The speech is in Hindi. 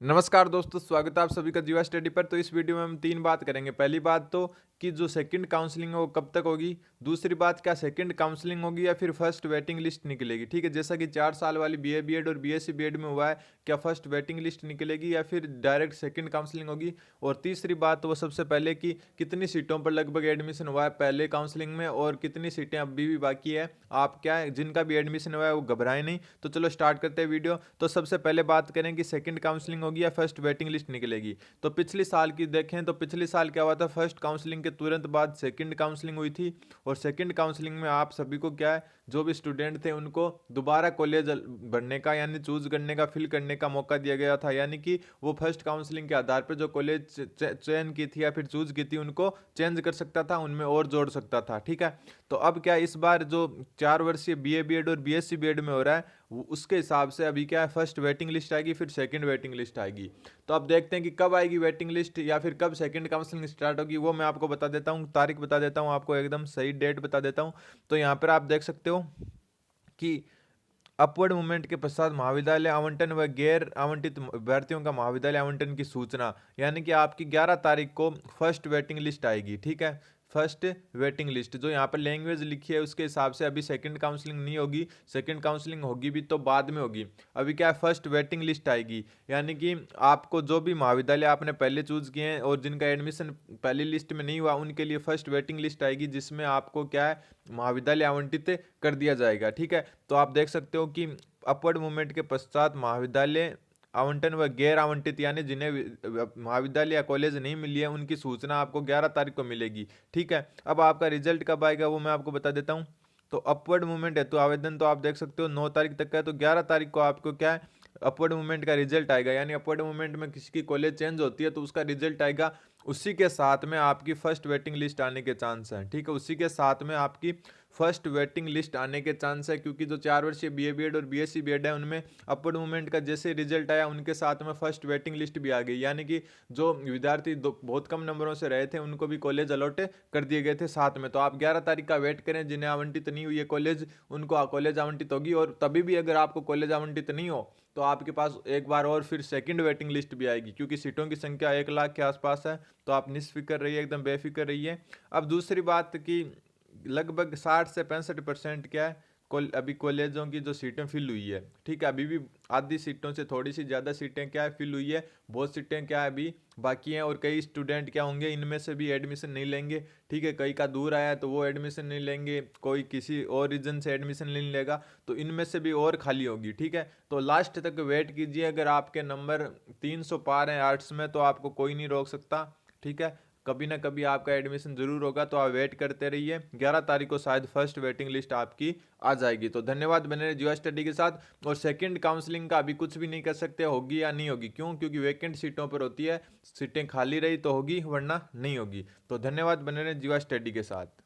नमस्कार दोस्तों, स्वागत है आप सभी का जीवा स्टडी पर। तो इस वीडियो में हम तीन बात करेंगे। पहली बात तो कि जो सेकंड काउंसलिंग है वो कब तक होगी। दूसरी बात, क्या सेकंड काउंसलिंग होगी या फिर फर्स्ट वेटिंग लिस्ट निकलेगी। ठीक है, जैसा कि 4 साल वाली बीए बीएड और बीएससी बीएड में हुआ है, क्या फर्स्ट वेटिंग लिस्ट निकलेगी या फिर डायरेक्ट सेकंड काउंसलिंग होगी। और तीसरी बात वो सबसे पहले कि कितनी सीटों पर लगभग एडमिशन हुआ है पहले काउंसलिंग में और कितनी सीटें अभी भी बाकी है। आप क्या है, जिनका भी एडमिशन हुआ है वो घबराए नहीं। तो चलो स्टार्ट करते हैं वीडियो। तो सबसे पहले बात करें कि सेकंड काउंसलिंग होगी या फर्स्ट वेटिंग लिस्ट निकलेगी। तो पिछले साल की देखें तो पिछले साल क्या हुआ था, फर्स्ट काउंसलिंग के तुरंत बाद सेकंड काउंसलिंग हुई थी। और सेकंड काउंसलिंग में आप सभी को क्या है, जो भी स्टूडेंट थे उनको दोबारा कॉलेज भरने का यानी चूज करने का, फिल करने का मौका दिया गया था। यानी कि वो फर्स्ट काउंसलिंग के आधार पर जो कॉलेज चयन की थी या फिर चूज की थी उनको चेंज कर सकता था, उनमें और जोड़ सकता था। ठीक है, तो अब क्या इस बार जो 4 वर्षीय बीए बीएड और बीएससी बीएड में हो रहा है उसके हिसाब से अभी क्या है, फर्स्ट वेटिंग लिस्ट आएगी, फिर सेकंड वेटिंग लिस्ट आएगी। तो अब देखते हैं कि कब आएगी वेटिंग लिस्ट या फिर कब सेकंड काउंसलिंग स्टार्ट होगी। वो मैं आपको बता देता हूँ, तारीख बता देता हूँ आपको, एकदम सही डेट बता देता हूँ। तो यहाँ पर आप देख सकते हो कि अपवर्ड मूवमेंट के पश्चात महाविद्यालय आवंटन व गैर आवंटित अभ्यर्थियों का महाविद्यालय आवंटन की सूचना, यानी कि आपकी 11 तारीख को फर्स्ट वेटिंग लिस्ट आएगी। ठीक है, फर्स्ट वेटिंग लिस्ट जो यहाँ पर लैंग्वेज लिखी है उसके हिसाब से अभी सेकंड काउंसलिंग नहीं होगी। सेकंड काउंसलिंग होगी भी तो बाद में होगी। अभी क्या है, फर्स्ट वेटिंग लिस्ट आएगी। यानी कि आपको जो भी महाविद्यालय आपने पहले चूज किए हैं और जिनका एडमिशन पहली लिस्ट में नहीं हुआ उनके लिए फर्स्ट वेटिंग लिस्ट आएगी, जिसमें आपको क्या है, महाविद्यालय आवंटित कर दिया जाएगा। ठीक है, तो आप देख सकते हो कि अपवर्ड मूवमेंट के पश्चात महाविद्यालय आवंटन व गैर आवंटित यानी जिन्हें महाविद्यालय या कॉलेज नहीं मिली है उनकी सूचना आपको 11 तारीख को मिलेगी। ठीक है, अब आपका रिजल्ट कब आएगा वो मैं आपको बता देता हूँ। तो अपवर्ड मूवमेंट है तो आवेदन तो आप देख सकते हो 9 तारीख तक का है, तो 11 तारीख को आपको क्या है, अपवर्ड मूवमेंट का रिजल्ट आएगा। यानी अपवर्ड मूवमेंट में किसी की कॉलेज चेंज होती है तो उसका रिजल्ट आएगा, उसी के साथ में आपकी फर्स्ट वेटिंग लिस्ट आने के चांस हैं। ठीक है, उसी के साथ में आपकी फर्स्ट वेटिंग लिस्ट आने के चांस है, क्योंकि जो 4 वर्षीय बीए बीएड और बीएससी बीएड है उनमें अपवर्ड मूवमेंट का जैसे रिजल्ट आया उनके साथ में फर्स्ट वेटिंग लिस्ट भी आ गई। यानी कि जो विद्यार्थी बहुत कम नंबरों से रहे थे उनको भी कॉलेज अलॉट कर दिए गए थे साथ में। तो आप 11 तारीख का वेट करें, जिन्हें आवंटित नहीं हुई है कॉलेज उनको कॉलेज आवंटित होगी। और तभी भी अगर आपको कॉलेज आवंटित नहीं हो तो आपके पास एक बार और फिर सेकंड वेटिंग लिस्ट भी आएगी, क्योंकि सीटों की संख्या 1 लाख के आसपास है। तो आप निश्फिक्र रहिए, एकदम बेफिक्र रहिए। अब दूसरी बात कि लगभग 60 से 65% क्या है, अभी कॉलेजों की जो सीटें फिल हुई है। ठीक है, अभी भी आधी सीटों से थोड़ी सी ज़्यादा सीटें क्या है फिल हुई है, बहुत सीटें क्या है अभी बाकी हैं। और कई स्टूडेंट क्या होंगे इनमें से भी एडमिशन नहीं लेंगे। ठीक है, कई का दूर आया है तो वो एडमिशन नहीं लेंगे, कोई किसी और रीजन से एडमिशन नहीं लेगा, तो इनमें से भी और खाली होगी। ठीक है, तो लास्ट तक वेट कीजिए। अगर आपके नंबर 300 पार हैं आर्ट्स में तो आपको कोई नहीं रोक सकता। ठीक है, कभी ना कभी आपका एडमिशन जरूर होगा, तो आप वेट करते रहिए। 11 तारीख को शायद फर्स्ट वेटिंग लिस्ट आपकी आ जाएगी। तो धन्यवाद, बने रहे जियो स्टडी के साथ। और सेकंड काउंसलिंग का अभी कुछ भी नहीं कर सकते, होगी या नहीं होगी। क्यों? क्योंकि वैकेंट सीटों पर होती है, सीटें खाली रही तो होगी वरना नहीं होगी। तो धन्यवाद, बने रहे जियो स्टडी के साथ।